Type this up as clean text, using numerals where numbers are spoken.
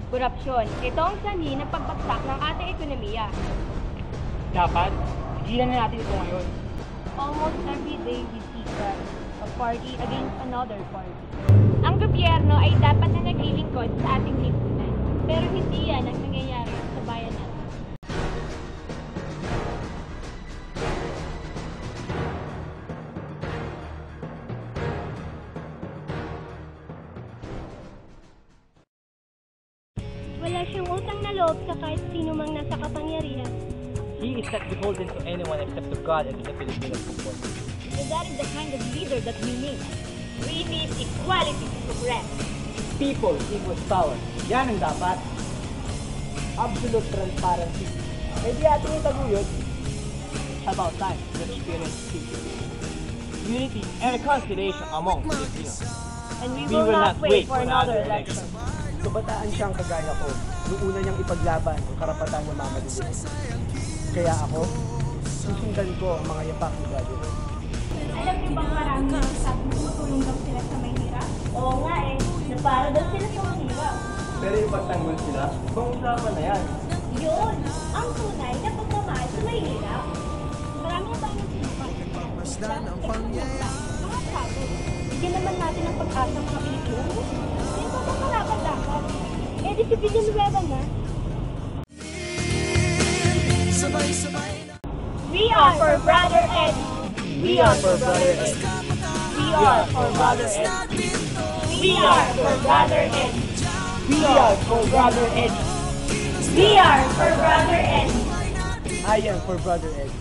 Korupsyon. Ito ang sanhi ng pagbagsak ng ating ekonomiya. Dapat, tigilan na natin ito ngayon. Almost every day we see a party against another party. Ang gobyerno ay dapat na naglilingkod sa ating lipunan. Pero hindi yan ang nangyayari sa bayan natin. Wala siyang utang na loob sa kahit sino mang nasa kapangyarihan. He is not beholden to anyone except to God and to the Filipino people. So that is the kind of leader that we need. We need equality to progress. People equals power. Yan ang dapat. Absolute transparency. Eh di ating itaguyod. It's about time to experience peace, unity, and reconciliation among Filipinos. And we will not wait for another election. Kabataan siyang kagaya ko, noong una niyang ipaglaban ang karapatan ng mga maliliit. Kaya ako, susundan ko ang mga yapak ni Brother. Alam niyo bang maraming nagsasabing tumutulong daw sila sa may hirap? Oo nga eh, na para daw sila sa mahirap. Pero yung pagtanggol sila, ibang usapan na yan. Yun, ang tunay na pagmamahal sa may hirap. Marami na tayong sinupay. Mga sabi, bigyan naman natin ang pag-asa ng mga Pilipino. Hindi ba bang karapat dapat? Eh di si Villanueva na. We are for Brother Eddie. We are for Brother Ed. We are for Brother Eddie. We are for Brother Eddie. We are for Brother Ed. We are for Brother Eddie. I am for Brother Ed.